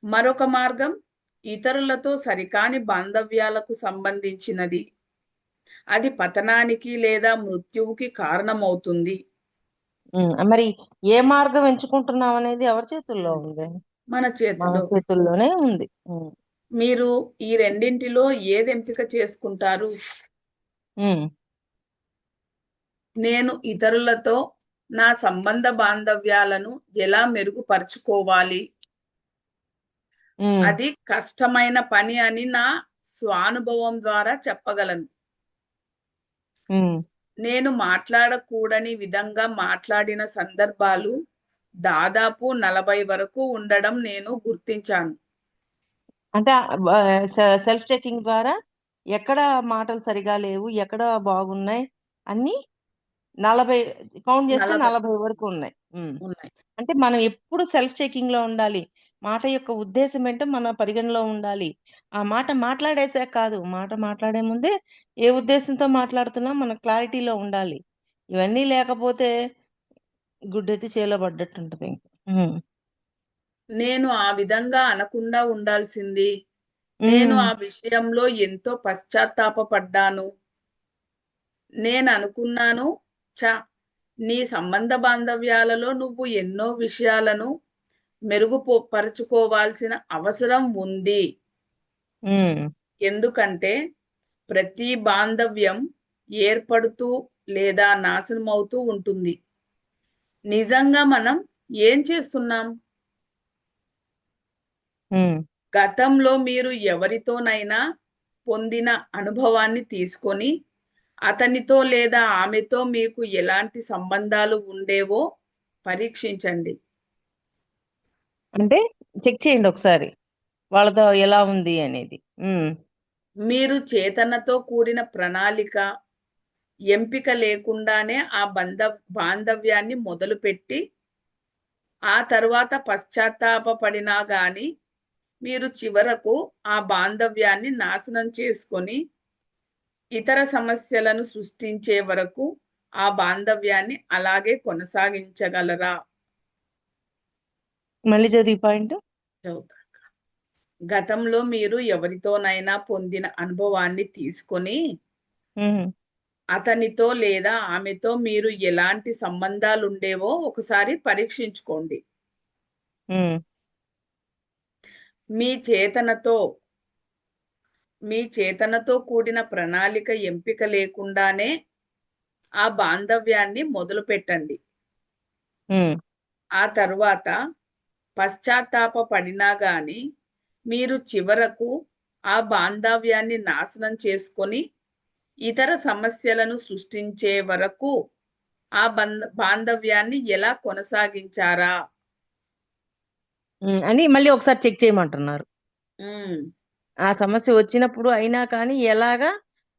మరొక మార్గం ఇతరులతో సరికాని బాంధవ్యాలకు సంబంధించినది. అది పతనానికి లేదా మృత్యువుకి కారణమవుతుంది. మరి ఏ మార్గం ఎంచుకుంటున్నాం అనేది ఎవరి చేతుల్లో ఉంది? మన మన చేతిలో. చేతుల్లోనే ఉంది. ఉమ్. మీరు ఈ రెండింటిలో ఏది ఎంపిక చేసుకుంటారు? ఉమ్. నేను ఇతరులతో నా సంబంధ బాంధవ్యాలను ఎలా మెరుగుపరుచుకోవాలి? ఉమ్. అది కష్టమైన పని అని నా స్వానుభవం ద్వారా చెప్పగలను. ఉమ్. నేను మాట్లాడకూడని విధంగా మాట్లాడిన సందర్భాలు దాదాపు 40 వరకు ఉండడం నేను గుర్తించాను. అంటే సెల్ఫ్ చెకింగ్ ద్వారా ఎక్కడ మాటలు సరిగా లేవు, ఎక్కడ బాగున్నాయి, అన్ని 40 కౌంట్ చేస్తే 40 40 వరకు ఉన్నాయి. ఉన్నాయి. అంటే మనం ఎప్పుడు సెల్ఫ్ చెకింగ్ లో ఉండాలి. మాట యొక్క ఉద్దేశం ఏంటో మన పరిగణలో ఉండాలి. ఆ మాట మాట్లాడేసాక కాదు, మాట మాట్లాడే ముందే ఏ ఉద్దేశంతో మాట్లాడుతున్నా మన క్లారిటీలో ఉండాలి. ఇవన్నీ లేకపోతే గుడ్డెత్తి చేలో పడ్డట్టు ఉంటది ఇంక. ఉమ్. నేను ఆ విధంగా అనకుండా ఉండాల్సింది. నేను ఉమ్. ఆ విషయంలో ఎంతో పశ్చాత్తాపపడ్డాను. నేను అనుకున్నాను, చ నీ సంబంధ బాంధవ్యాలలో నువ్వు ఎన్నో విషయాలను మెరుగుపరుచుకోవాల్సిన అవసరం ఉంది. ఉమ్. ఎందుకంటే ప్రతి బాంధవ్యం ఏర్పడుతూ లేదా నాశనమవుతూ ఉంటుంది. నిజంగా మనం ఏం చేస్తున్నాం? ఉమ్. గతంలో మీరు ఎవరితోనైనా పొందిన అనుభవాన్ని తీసుకొని అతనితో లేదా ఆమెతో మీకు ఎలాంటి సంబంధాలు ఉండేవో పరీక్షించండి. అంటే చెక్ చేయండి ఒకసారి వాళ్ళతో ఎలా ఉంది అనేది. ఉమ్. మీరు చేతనతో కూడిన ప్రణాళిక, ఎంపిక లేకుండానే ఆ బాంధవ్యాన్ని మొదలుపెట్టి ఆ తర్వాత పశ్చాత్తాపపడినా గాని మీరు చివరకు ఆ బాంధవ్యాన్ని నాశనం చేసుకొని ఇతర సమస్యలను సృష్టించే వరకు ఆ బాంధవ్యాన్ని అలాగే కొనసాగించగలరా? మళ్ళీ చదివి పాయింట్. చదువుతా. గతంలో మీరు ఎవరితోనైనా పొందిన అనుభవాన్ని తీసుకొని ఉమ్. అతనితో లేదా ఆమెతో మీరు ఎలాంటి సంబంధాలుండేవో ఒకసారి పరీక్షించుకోండి. ఉమ్. మీ చేతనతో మీ చేతనతో కూడిన ప్రణాళిక ఎంపిక లేకుండానే ఆ బాంధవ్యాన్ని మొదలు పెట్టండి. ఉమ్. ఆ తర్వాత పశ్చాత్తాప పడినా గాని మీరు చివరకు ఆ బాంధవ్యాన్ని నాశనం చేసుకొని ఇతర సమస్యలను సృష్టించే వరకు ఆ బాంధవ్యాన్ని ఎలా కొనసాగించారా? అని మళ్ళీ ఒకసారి చెక్ చేయమంటున్నారు. ఉమ్. ఆ సమస్య వచ్చినప్పుడు అయినా కానీ ఎలాగా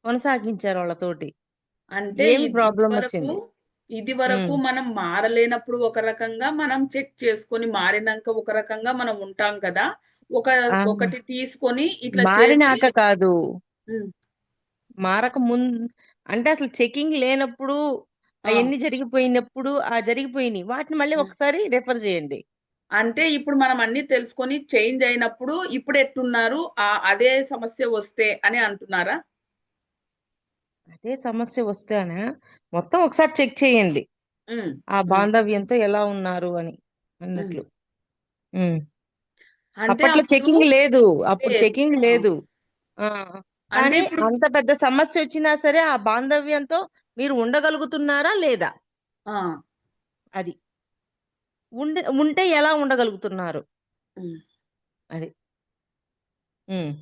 కొనసాగించారు వాళ్ళతోటి, అంటే ఏమి ఇది ప్రాబ్లం వరకు వచ్చింది. ఇది వరకు ఉమ్. మనం మారలేనప్పుడు ఒక రకంగా మనం చెక్ చేసుకొని మారినాక ఒక రకంగా మనం ఉంటాం కదా. ఒక ఆ, ఒకటి తీసుకొని ఇట్లా చేసి మారినాక కాదు, ఉమ్, మారక ముందు అంటే అసలు చెకింగ్ లేనప్పుడు ఆ అవన్నీ జరిగిపోయినప్పుడు ఆ జరిగిపోయినాయి వాటిని మళ్ళీ ఉమ్. ఒకసారి రెఫర్ చేయండి. అంటే ఇప్పుడు మనం అన్ని తెలుసుకొని చేంజ్ అయినప్పుడు ఇప్పుడు ఎట్టున్నారు అదే సమస్య వస్తే అని అంటున్నారా? అదే సమస్య వస్తేనే మొత్తం ఒకసారి చెక్ చేయండి ఉమ్, ఆ ఉమ్, బాంధవ్యంతో ఎలా ఉన్నారు అని ఉమ్. అన్నట్లు. ఉమ్. అంటే అప్పట్లో అప్పుడు చెకింగ్ లేదు, అప్పుడు లేదు. చెకింగ్ ఆ, లేదు. ఆ అంటే కానీ ఇప్పుడు అంత పెద్ద సమస్య వచ్చినా సరే ఆ బాంధవ్యంతో మీరు ఉండగలుగుతున్నారా లేదా, ఆ, అది ఉంటే ఎలా ఉండగలుగుతున్నారు, ఉమ్. అది. ఉమ్.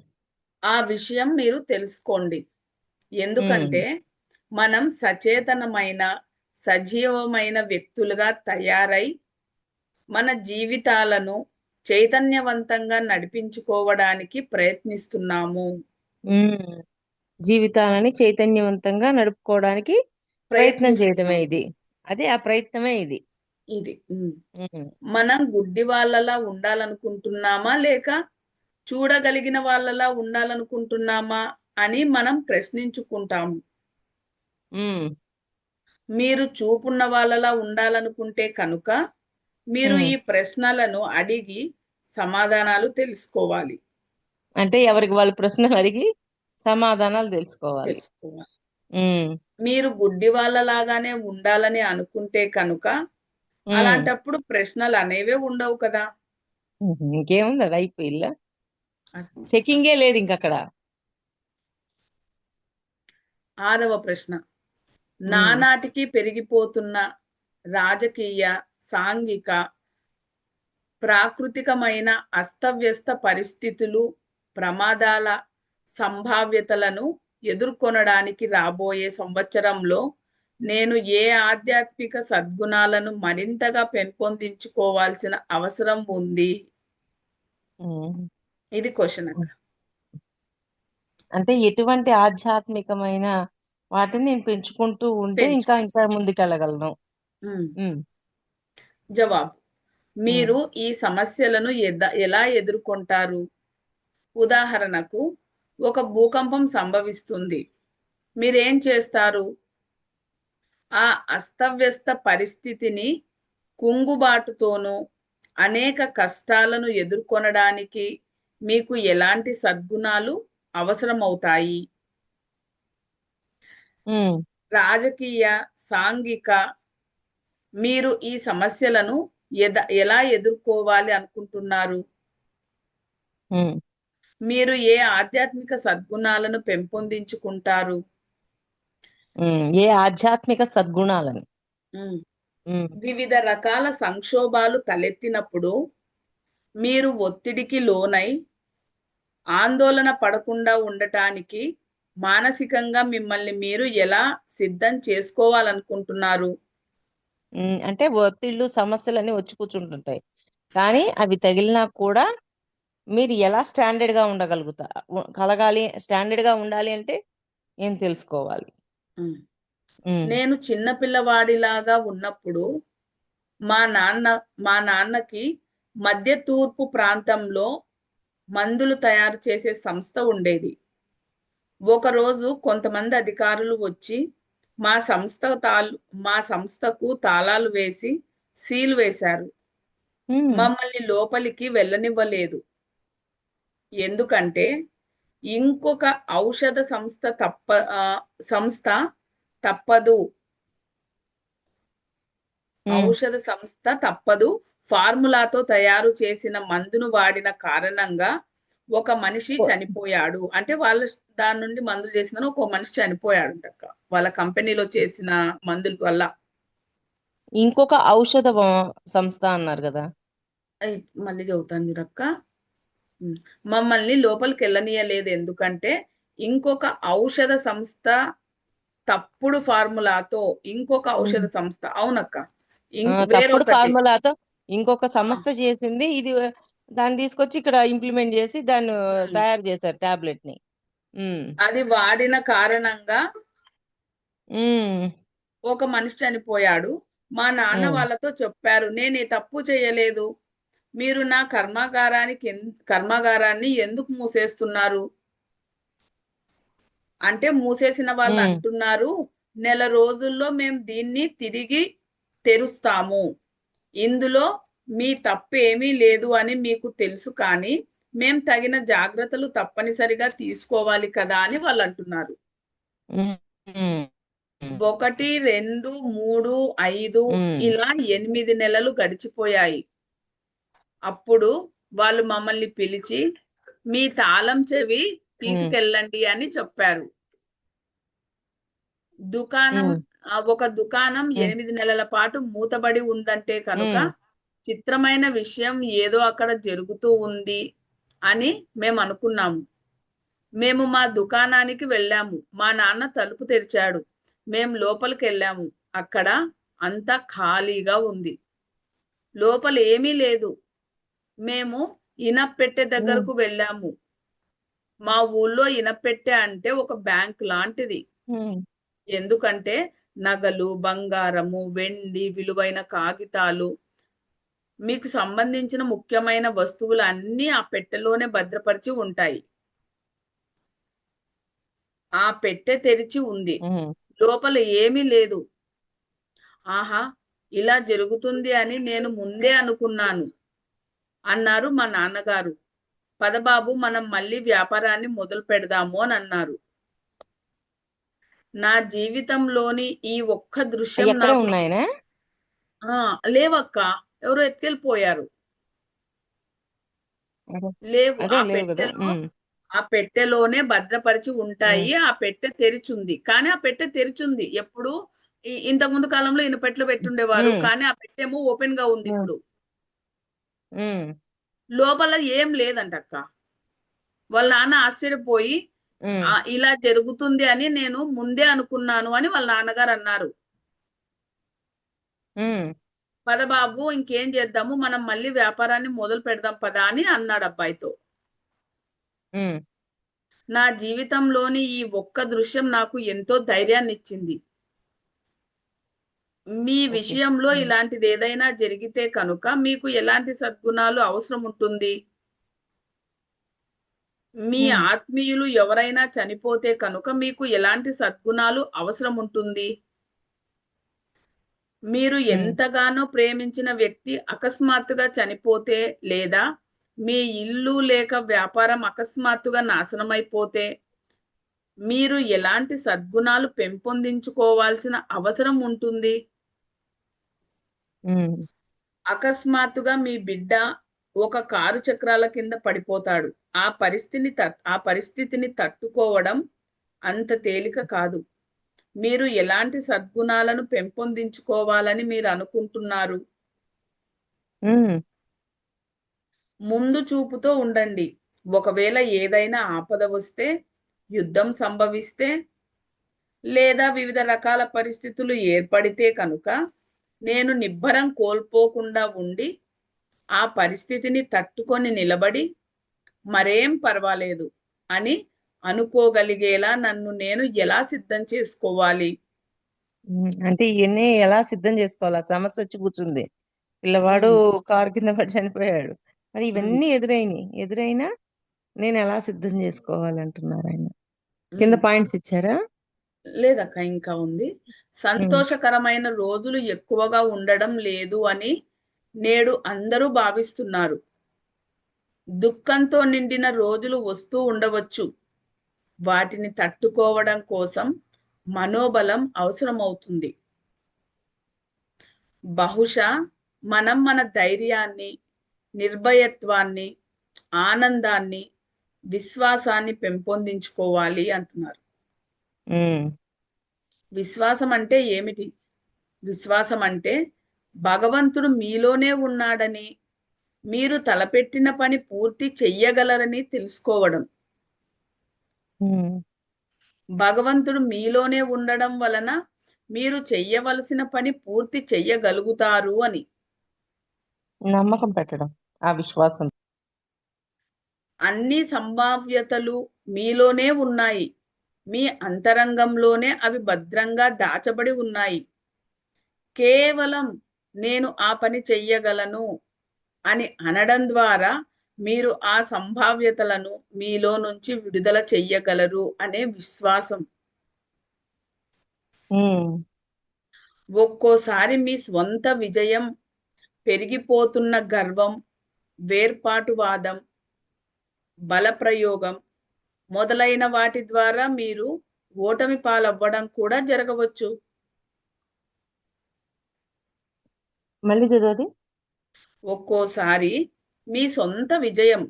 ఆ విషయం మీరు తెలుసుకోండి. ఉమ్. ఎందుకంటే మనం సచేతనమైన సజీవమైన వ్యక్తులుగా తయారై మన జీవితాలను చైతన్యవంతంగా నడిపించుకోవడానికి ప్రయత్నిస్తున్నాము. ఉమ్. జీవితాలని చైతన్యవంతంగా నడుపుకోవడానికి ప్రయత్నం చేయడమే ప్రయత్నిస్తున్నాము. ఇది. అదే ఆ ప్రయత్నమే ఇది. ఇది ఉమ్. మనం గుడ్డి వాళ్ళలా ఉండాలనుకుంటున్నామా లేక చూడగలిగిన వాళ్ళలా ఉండాలనుకుంటున్నామా అని మనం ప్రశ్నించుకుంటాము. ఉమ్. మీరు చూపున్న వాళ్ళలా ఉండాలనుకుంటే కనుక మీరు ఉమ్. ఈ ప్రశ్నలను అడిగి సమాధానాలు తెలుసుకోవాలి. అంటే ఎవరికి వాళ్ళు ప్రశ్నలు అడిగి సమాధానాలు తెలుసుకోవాలి. తెలుసుకోవాలి. ఉమ్. మీరు గుడ్డి వాళ్ళలాగానే ఉండాలని అనుకుంటే కనుక ఉమ్. అలాంటప్పుడు ప్రశ్నలు అనేవే ఉండవు కదా. ఇంకేముంది, అది అయిపోయిల్లా. అస్- చెకింగే లేదు ఇంక అక్కడ. ఆరవ ప్రశ్న, ఉమ్. నానాటికి పెరిగిపోతున్న రాజకీయ, సాంఘిక, ప్రాకృతికమైన అస్తవ్యస్త పరిస్థితులు, ప్రమాదాల సంభావ్యతలను ఎదుర్కొనడానికి రాబోయే సంవత్సరంలో నేను ఏ ఆధ్యాత్మిక సద్గుణాలను మరింతగా పెంపొందించుకోవాల్సిన అవసరం ఉంది? ఉమ్. ఇది క్వశ్చన్ అక్క. అంటే ఎటువంటి ఆధ్యాత్మికమైన వాటిని నేను పెంచుకుంటూ ఉంటే ఇంకా పెంచుకో. ఇంకా ముందుకెళ్ళగలను. ఉమ్. ఉమ్. జవాబు, ఉమ్. మీరు ఈ సమస్యలను ఎలా ఎదుర్కొంటారు? ఉదాహరణకు, ఒక భూకంపం సంభవిస్తుంది. మీరేం చేస్తారు? ఆ అస్తవ్యస్త పరిస్థితిని కుంగుబాటుతోనూ అనేక కష్టాలను ఎదుర్కొనడానికి మీకు ఎలాంటి సద్గుణాలు అవసరమవుతాయి? ఉమ్. రాజకీయ, సాంఘిక, మీరు ఈ సమస్యలను ఎలా ఎదుర్కోవాలి అనుకుంటున్నారు? ఉమ్. మీరు ఏ ఆధ్యాత్మిక సద్గుణాలను పెంపొందించుకుంటారు? ఏ ఆధ్యాత్మిక సద్గుణాలని. ఉమ్. ఉమ్. వివిధ రకాల సంక్షోభాలు తలెత్తినప్పుడు మీరు ఒత్తిడికి లోనై ఆందోళన పడకుండా ఉండటానికి మానసికంగా మిమ్మల్ని మీరు ఎలా సిద్ధం చేసుకోవాలనుకుంటున్నారు? అంటే ఒత్తిళ్ళు సమస్యలన్నీ వచ్చి కూర్చుంటుంటాయి, కానీ అవి తగిలినా కూడా మీరు ఎలా స్టాండర్డ్ గా ఉండగలుగుతా కలగాలి, స్టాండర్డ్ గా ఉండాలి అంటే ఏం తెలుసుకోవాలి. ఉమ్. ఉమ్. నేను చిన్న పిల్లవాడిలాగా ఉన్నప్పుడు మా నాన్న మా నాన్నకి మధ్య తూర్పు ప్రాంతంలో మందులు తయారు చేసే సంస్థ ఉండేది. ఒకరోజు కొంతమంది అధికారులు వచ్చి మా సంస్థ మా సంస్థకు తాళాలు వేసి సీల్ వేశారు. ఉమ్. మమ్మల్ని లోపలికి వెళ్ళనివ్వలేదు. ఎందుకంటే ఇంకొక ఔషధ ఆ, సంస్థ తప్పదు ఉమ్. ఔషధ సంస్థ తప్పదు, ఫార్ములాతో తయారు చేసిన మందును వాడిన కారణంగా ఒక మనిషి చనిపోయాడు. అంటే వాళ్ళ దాని నుండి మందులు చేసిన ఒక మనిషి చనిపోయాడు అక్క, వాళ్ళ కంపెనీలో చేసిన మందుల వల్ల. ఇంకొక ఔషధ సంస్థ అన్నారు కదా. మళ్ళీ చెబుతాను మీరక్క. మమ్మల్ని లోపలికి వెళ్ళనీయలేదు ఎందుకంటే ఇంకొక ఔషధ సంస్థ తప్పుడు ఫార్ములాతో ఇంకొక ఉమ్. ఔషధ సంస్థ, అవునక్క, తప్పుడు వేరొకటి. ఫార్ములాతో ఇంకొక ఆ, సంస్థ చేసింది ఇది, దాన్ని తీసుకొచ్చి ఇక్కడ ఇంప్లిమెంట్ చేసి దాన్ని ఉమ్, తయారు చేశారు టాబ్లెట్ ని. ఉమ్. అది వాడిన కారణంగా ఉమ్. ఒక మనిషి చనిపోయాడు. మా నాన్న ఉమ్. వాళ్ళతో చెప్పారు, నేను ఈ తప్పు చేయలేదు, మీరు నా కర్మాగారాన్ని ఎందుకు మూసేస్తున్నారు? అంటే మూసేసిన వాళ్ళు ఉమ్, అంటున్నారు, నెల రోజుల్లో మేము దీన్ని తిరిగి తెరుస్తాము, ఇందులో మీ తప్పు ఏమీ లేదు అని మీకు తెలుసు, కానీ మేం తగిన జాగ్రత్తలు తప్పనిసరిగా తీసుకోవాలి కదా అని వాళ్ళు అంటున్నారు. ఉమ్, ఉమ్, 1, 2, 3, 5 ఉమ్, ఇలా 8 నెలలు గడిచిపోయాయి. అప్పుడు వాళ్ళు మమ్మల్ని పిలిచి మీ తాళం చెవి ఉమ్, తీసుకెళ్ళండి అని చెప్పారు. దుకాణం ఉమ్, ఒక దుకాణం ఉమ్, 8 నెలల పాటు మూతబడి ఉందంటే కనుక ఉమ్, చిత్రమైన విషయం ఏదో అక్కడ జరుగుతూ ఉంది అని మేము అనుకున్నాము. మేము మా దుకాణానికి వెళ్ళాము. మా నాన్న తలుపు తెరిచాడు. మేము లోపలికి వెళ్ళాము. అక్కడ అంతా ఖాళీగా ఉంది. లోపల ఏమీ లేదు. మేము ఇనప్పెట్టె ఉమ్, దగ్గరకు వెళ్ళాము. మా ఊళ్ళో ఇనప్పెట్టె అంటే ఒక బ్యాంక్ లాంటిది. ఉమ్, ఎందుకంటే నగలు, బంగారము, వెండి, విలువైన కాగితాలు, మీకు సంబంధించిన ముఖ్యమైన వస్తువులు అన్నీ ఆ పెట్టెలోనే భద్రపరిచి ఉంటాయి. ఆ పెట్టె తెరిచి ఉంది. ఉమ్, లోపల ఏమీ లేదు. ఆహా, ఇలా జరుగుతుంది అని నేను ముందే అనుకున్నాను అన్నారు మా నాన్నగారు. పదబాబు, మనం మళ్ళీ వ్యాపారాన్ని మొదలు పెడదాము అని అన్నారు. నా జీవితంలోని ఈ ఒక్క అవి దృశ్యం ఎక్కడే నాకు ఉన్నాయనా? ఆ లేవక్క, ఎవరో ఎత్తుకెళ్ళిపోయారు. అదే లేవు. అదే లేవు కదా. ఆ పెట్టెలోనే భద్రపరిచి ఉమ్, ఉంటాయి. ఆ పెట్టె తెరిచుంది, కానీ ఆ పెట్టె తెరిచుంది ఎప్పుడు, ఇంతకు ముందు కాలంలో ఈయన పెట్టెలు పెట్టుండేవారు, ఉమ్, కానీ ఆ పెట్టెమో ఓపెన్ గా ఉంది ఉమ్, ఇప్పుడు. ఉమ్, లోపల ఏం లేదంటక్క. వాళ్ళ నాన్న ఆశ్చర్యపోయి ఉమ్, ఇలా జరుగుతుంది అని నేను ముందే అనుకున్నాను అని వాళ్ళ నాన్నగారు అన్నారు. ఉమ్, పద బాబు, ఇంకేం చేద్దాము, మనం మళ్ళీ వ్యాపారాన్ని మొదలు పెడదాం పదా అని అన్నాడు అబ్బాయితో. ఉమ్, నా జీవితంలోని ఈ ఒక్క దృశ్యం నాకు ఎంతో ధైర్యాన్ని ఇచ్చింది. మీ ఓకే. విషయంలో ఇలాంటిది ఏదైనా జరిగితే కనుక మీకు ఎలాంటి సద్గుణాలు అవసరం ఉంటుంది? మీ ఉమ్, ఆత్మీయులు ఎవరైనా చనిపోతే కనుక మీకు ఎలాంటి సద్గుణాలు అవసరం ఉంటుంది? మీరు ఉమ్, ఎంతగానో ప్రేమించిన వ్యక్తి అకస్మాత్తుగా చనిపోతే, లేదా మీ ఇల్లు లేక వ్యాపారం అకస్మాత్తుగా నాశనమైపోతే మీరు ఎలాంటి సద్గుణాలు పెంపొందించుకోవాల్సిన అవసరం ఉంటుంది? ఉమ్, అకస్మాత్తుగా మీ బిడ్డ ఒక కారు చక్రాల కింద పడిపోతాడు. ఆ పరిస్థితిని తట్టుకోవడం అంత తేలిక కాదు. మీరు ఎలాంటి సద్గుణాలను పెంపొందించుకోవాలని మీరు అనుకుంటున్నారు? ఉమ్, ముందు చూపుతో ఉండండి. ఒకవేళ ఏదైనా ఆపద వస్తే, యుద్ధం సంభవిస్తే, లేదా వివిధ రకాల పరిస్థితులు ఏర్పడితే కనుక నేను నిబ్బరం కోల్పోకుండా ఉండి ఆ పరిస్థితిని తట్టుకొని నిలబడి మరేం పర్వాలేదు అని అనుకోగలిగేలా నన్ను నేను ఎలా సిద్ధం చేసుకోవాలి? అంటే ఇవన్నీ ఎలా సిద్ధం చేసుకోవాలి? ఆ సమస్య వచ్చి కూర్చుంది, పిల్లవాడు ఉమ్, కారు కింద పడి చనిపోయాడు, మరి ఉమ్, ఇవన్నీ ఎదురైనా నేను ఎలా సిద్ధం చేసుకోవాలంటున్నారు ఆయన? కింద ఉమ్. పాయింట్స్ ఇచ్చారా? లేదక్క, ఇంకా ఉంది. ఉమ్, సంతోషకరమైన రోజులు ఎక్కువగా ఉండడం లేదు అని నేడు అందరూ భావిస్తున్నారు. దుఃఖంతో నిండిన రోజులు వస్తూ ఉండవచ్చు. వాటిని తట్టుకోవడం కోసం మనోబలం అవసరమవుతుంది. బహుశా మనం మన ధైర్యాన్ని, నిర్భయత్వాన్ని, ఆనందాన్ని, విశ్వాసాన్ని పెంపొందించుకోవాలి అంటున్నారు. ఉమ్, విశ్వాసం అంటే ఏమిటి? విశ్వాసం అంటే భగవంతుడు మీలోనే ఉన్నాడని, మీరు తలపెట్టిన పని పూర్తి చెయ్యగలరని తెలుసుకోవడం. ఉమ్. భగవంతుడు మీలోనే ఉండడం వలన మీరు చెయ్యవలసిన పని పూర్తి చెయ్యగలుగుతారు అని. నమ్మకం పెట్టడం, ఆ విశ్వాసం. అన్ని సంభావ్యతలు మీలోనే ఉన్నాయి. మీ అంతరంగంలోనే అవి భద్రంగా దాచబడి ఉన్నాయి. కేవలం నేను ఆ పని చెయ్యగలను అని అనడం ద్వారా మీరు ఆ సంభావ్యతలను మీలో నుంచి విడుదల చెయ్యగలరు అనే విశ్వాసం. ఉమ్, ఒక్కోసారి మీ స్వంత విజయం, పెరిగిపోతున్న గర్వం, వేర్పాటువాదం, బలప్రయోగం మొదలైన వాటి ద్వారా మీరు ఓటమి పాలవ్వడం కూడా జరగవచ్చు. మళ్ళీ చదవది. ఒక్కోసారి మీ సొంత విజయం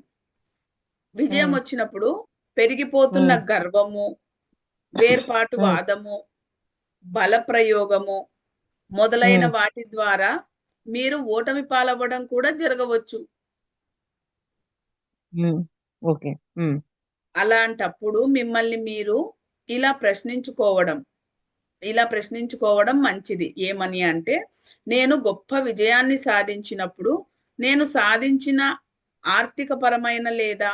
ఉమ్, వచ్చినప్పుడు పెరిగిపోతున్న ఉమ్, గర్వము, వేర్పాటు ఉమ్, వాదము, బలప్రయోగము మొదలైన ఉమ్, వాటి ద్వారా మీరు ఓటమి పాలవ్వడం కూడా జరగవచ్చు. ఉమ్, ఓకే. ఉమ్, అలాంటప్పుడు మిమ్మల్ని మీరు ఇలా ప్రశ్నించుకోవడం ఇలా ప్రశ్నించుకోవడం మంచిది. ఏమని అంటే, నేను గొప్ప విజయాన్ని సాధించినప్పుడు నేను సాధించిన ఆర్థికపరమైన లేదా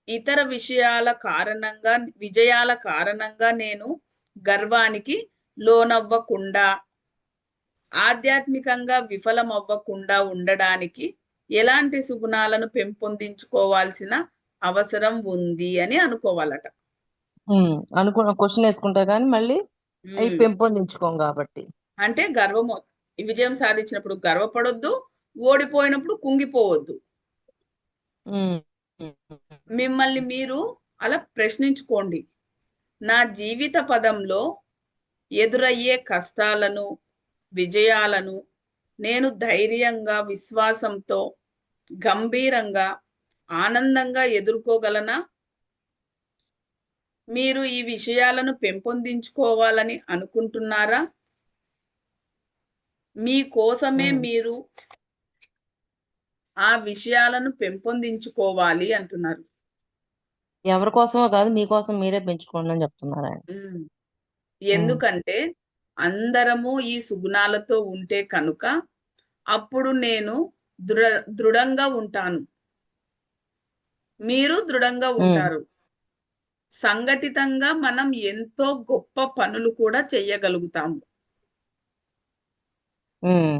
ఇతర విజయాల కారణంగా నేను గర్వానికి లోనవ్వకుండా, ఆధ్యాత్మికంగా విఫలమవ్వకుండా ఉండడానికి ఎలాంటి సుగుణాలను పెంపొందించుకోవాల్సిన అవసరం ఉంది అని అనుకోవాలట. అనుకున్న క్వశ్చన్ వేసుకుంటా కానీ మళ్ళీ అవి ఉమ్. పెంపొందించుకోం కాబట్టి. అంటే గర్వము, విజయం సాధించినప్పుడు గర్వపడొద్దు, ఓడిపోయినప్పుడు కుంగిపోవద్దు. ఉమ్, మిమ్మల్ని మీరు అలా ప్రశ్నించుకోండి. నా జీవిత పదంలో ఎదురయ్యే కష్టాలను, విజయాలను నేను ధైర్యంగా, విశ్వాసంతో, గంభీరంగా, ఆనందంగా ఎదుర్కోగలనా? మీరు ఈ విషయాలను పెంపొందించుకోవాలని అనుకుంటున్నారా? మీ కోసమే ఉమ్. మీరు ఆ విషయాలను పెంపొందించుకోవాలి అంటున్నారు. ఎవరి కోసమో కాదు, మీకోసం మీరే పెంచుకోండి అని చెప్తున్నారు ఆయన. ఉమ్. ఉమ్, ఎందుకంటే అందరము ఈ సుగుణాలతో ఉంటే కనుక అప్పుడు నేను దృఢ దృఢంగా ఉంటాను, మీరు దృఢంగా ఉమ్, ఉంటారు. సంఘటితంగా మనం ఎంతో గొప్ప పనులు కూడా చెయ్యగలుగుతాము. ఉమ్.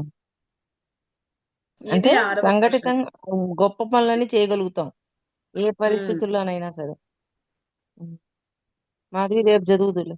ఇది అంటే 6వ క్వశ్చన్. సంఘటితంగా గొప్ప పనులని చేయగలుగుతాం ఏ ఉమ్. పరిస్థితుల్లోనైనా సరే. ఉమ్. మాధవి రేపు చదువుదులే.